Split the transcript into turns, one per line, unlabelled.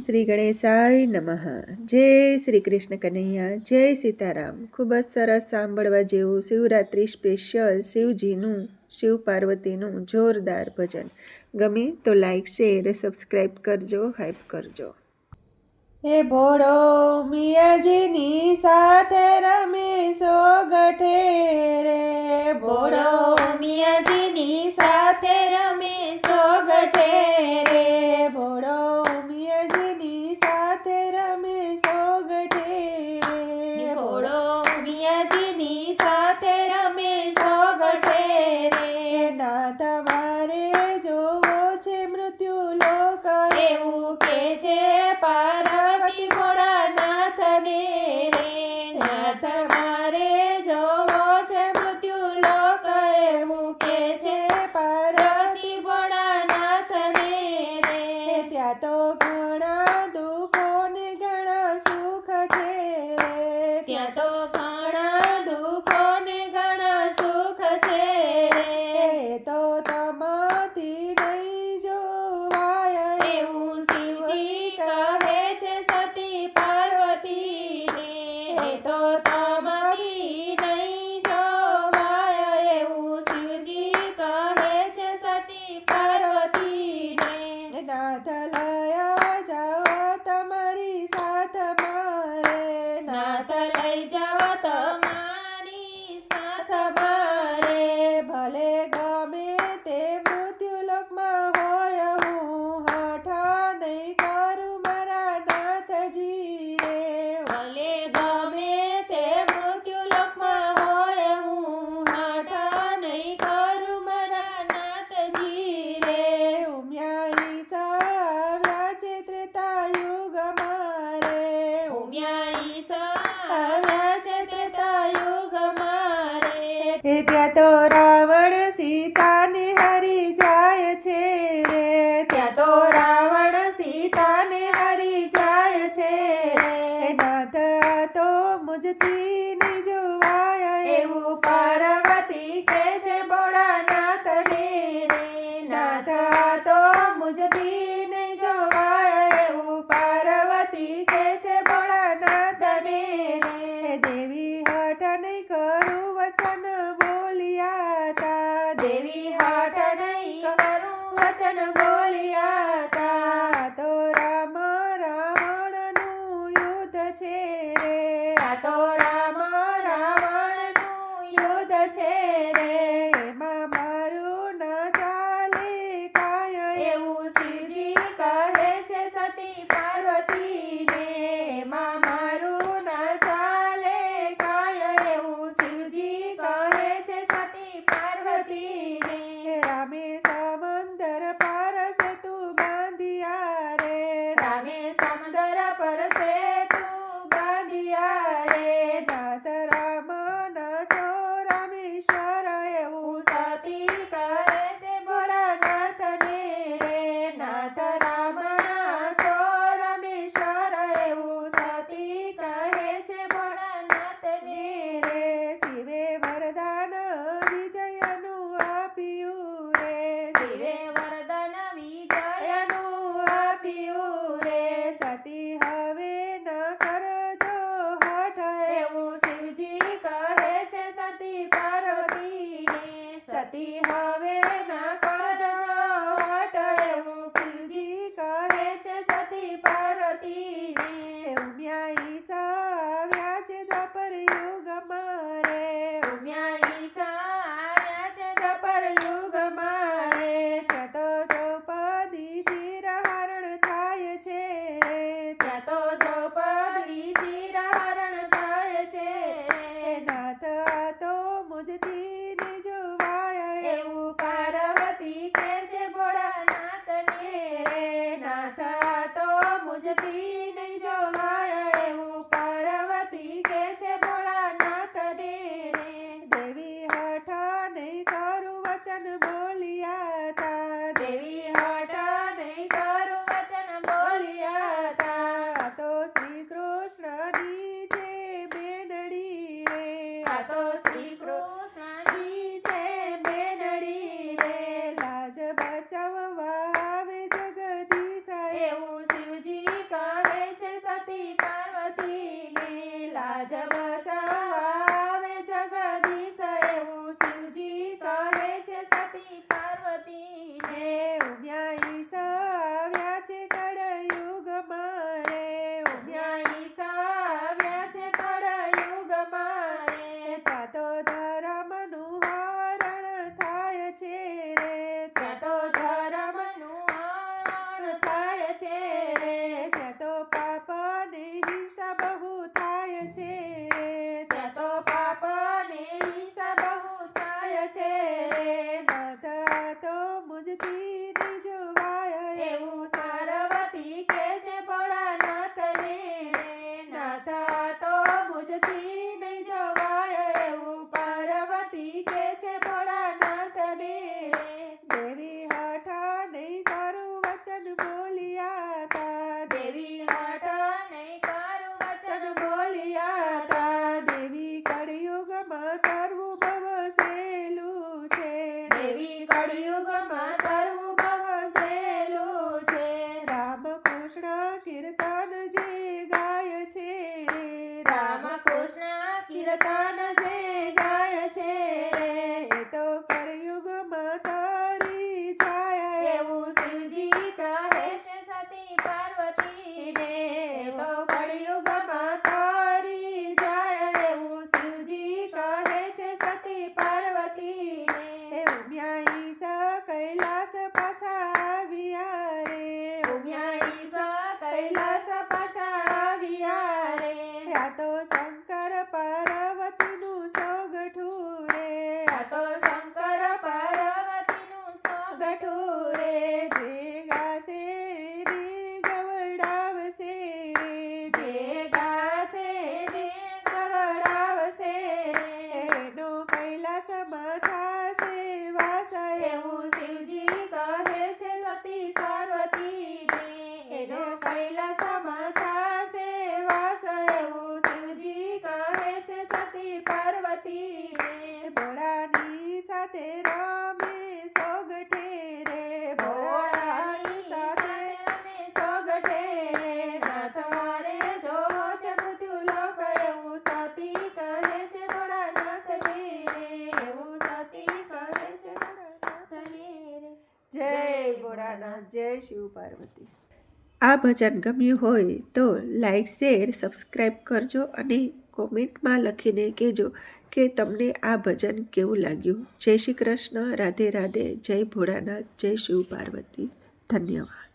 શ્રી ગણેશાય નમઃ. જય શ્રી કૃષ્ણ કનૈયા, જય સીતારામ. ખૂબ જ સરસ સાંભળવા જેવું શિવરાત્રિ સ્પેશિયલ શિવજીનું, શિવ પાર્વતીનું જોરદાર ભજન. ગમે તો લાઈક, શેર, સબસ્ક્રાઈબ કરજો, હાઈપ કરજો. હે ભોળો મિયાજીની સાથે રમે સોગઠે રે,
ભોળો મિયાજીની સાથે રમે સોગઠે રે.
ભોળો મિયાજીની સાથે રમે સોગઠે રે.
ભોળો મિયાજીની સાથે રમે સોગઠે રે.
નાથ મારે જોવો છે મૃત્યુ લોક,
એવું કે છે પાર્વતી ભોળાનાથને રે. નાથ મારે જોવો છે મૃત્યુ લોક, એવું કે છે પાર્વતી ભોળાનાથને રે.
ત્યાં તો ઘણા દુઃખો ને ઘણા સુખ છે રે.
ત્યાં તો ઘણા દુઃખો ને ઘણા સુખ છે રે.
એ તો તમાથી નહીં જોવાય,
એવું શિવજી કહે છે સતી પાર્વતીને. એ તો તમારી નહીં જોવાય, એવું શિવજી કહે છે સતી પાર્વતીને.
નાથ લયા જાઓ તમારી સાથ મારે.
નાથ લઈ જાઓ તમારી સાથ મારે.
ભલે ગમે તે મૃત્યુલોકમાં હોય, હું હઠ નહીં કરું મારા નાથજી રે.
ભલે ગમે તે મૃત્યુલોકમાં હોય, હું હાઠ નહીં કરું મારા નાથજી રે.
ઉમિયા ઈસા આવ્યા છે ત્રેતાયુગમાં રે.
ઉમિયા ઈસા આવ્યા છે ત્રેતાયુગમાં રે.
ત્યાં તો રાવણ સીતાને હરી જાય છે રે.
ત્યાં તો રાવણ સીતાને હરી જાય છે રે.
નાથ આ તો મુજથી નહીં જોવાય,
એવું પાર્વતી કે છે ભોળાનાથને રે. નાથ આ તો મુજથી નહીં જોવાય, એવું પાર્વતી કે છે ભોળાનાથને રે.
દેવી હઠ નહીં કરું વચન બોલ્યા તા.
દેવી હાઠ નહીં કરું વચન બોલ્યા તા.
તો રામ રાવણનું યુદ્ધ છે રે.
આ તો રામ રાવણનું યુદ્ધ છે રે.
એમાં મારું ન ચાલે કાય,
એવું શિવજી કહે છે સતી પાર્વતીને. એમાં મારું ના ચાલે કાય, એવું શિવજી કહે છે સતી પાર્વતીને.
રામે સમંદર પાર સેતુ બાંધ્યા રે.
રામે સમુદ્ર પર સેતુ બાંધ્યા રે.
નાથ રામ ના છો રામેશ્વર, એવું
સતી કહે છે ભોળાનાથને રે. નાથ રામના છો રામેશ્વર, એવું સતી કહે છે ભોળાનાથને રે.
શિવે વરદાન વિજયનું આપ્યું રે.
શિવે વરદાન વિજયનું આપ્યું રે.
સતી હવે ન કરજો હઠ,
એવું શિવજી કહે છે સતી પાર્વતીને. સતી હવે ના કરજો હઠ, એવું શિવજી કહે છે સતી પાર્વતીને.
ઉમિયા ઈસા આવ્યા છે દ્વાપર યુગમાં રે.
ઉમિયા ઈસા આવ્યા છે દ્વાપર યુગમાં રે.
ત્યાં તો દ્રૌપદી ચિરહરણ થાય છે રે.
ત્યાં તો દ્રૌપદી ચિરહરણ થાય છે રે.
નાથ આ તો મુજથી નહીં જોવાય,
એવું પાર્વતી લાજ બચાવવા આવે જગદીશ એવું શિવજી કહે છે સતી પાર્વતીને.
ઉમ્યા ઈસા આવ્યા છે કળયુગમાં રે.
ઉમ્યા ઈસા આવ્યા છે કળયુગમાં રે.
ત્યાં તો ધર્મનું હરણ થાય છે રે.
ત્યાં તો ધર્મનું હરણ થાય છે રે.
ત્યાં તો પાપને હિંસા બહુ થાય છે રે.
ત્યાં તો પાપ ને હિંસા બહુ થાય છે રે.
નાથ તો મુજથી નહીં જોવાય
એવું પાર્વતી કે છે ભોળાનાથને રે. નાથ તો મુજથી નહીં જોવાય એવું પાર્વતી કે છે ભોળાનાથને રે.
દેવી હઠ નહીં કરું વચન બોલ્યા તા.
દેવી હઠ નહીં કારું વચન બોલ્યા તા.
દેવી કળિયુગમાં તરવું બહુ સહેલું છે.
દેવી કળિયુગમાં તરવું બહુ સહેલું છે.
રામ કૃષ્ણ કીર્તન જે ગાય છે.
રામ કૃષ્ણ કીર્તન જે ગાય છે રે.
એ તો કળિયુગમાં તારી છાયા
એવું શિવજી કહે છે સતી પાર્વતીને. તો કળિયુગમાં તારી જાય એવું શિવજી કહે છે સતી પાર્વતીને.
ઉમ્યા ઈસા કૈલાસ પાછા આવ્યા રે.
ઉમ્યા ઈસા કૈલાસ પાછા આવ્યા રે.
આ તો શંકર પાર્વતીનું સોગઠું રે.
આ તો શંકર પાર્વતીનું સોગઠું રે.
જે ગાશે ને ગવડાવશે રે.
જે ગાશે ને ગવડાવશે રે.
એનો કૈલાસમાં થાશે વાસ.
એવું શિવજી કહે છે સતી પાર્વતીને. એનો કૈલાસમાં થાશે વાસ એવું શિવજી કહે છે સતી પાર્વતીને.
ભોળાની સાથે રમે સોગઠે રે.
ભોળાની સાથે રમે સોગઠે રે. નાથ મારે જોવો છે મૃત્યુલોક એવું સતી કહે છે ભોળાનાથને રે. એવું સતી કહે છે ભોળાનાથને રે.
જય ભોળાનાથ, જય શિવ પાર્વતી. આ ભજન ગમ્યું હોય તો લાઈક, શેર, સબસ્ક્રાઈબ કરજો અને કોમેન્ટમાં લખીને કહેજો કે તમને આ ભજન કેવું લાગ્યું. જય શ્રી કૃષ્ણ, રાધે રાધે, જય ભોળાનાથ, જય શિવ પાર્વતી. ધન્યવાદ.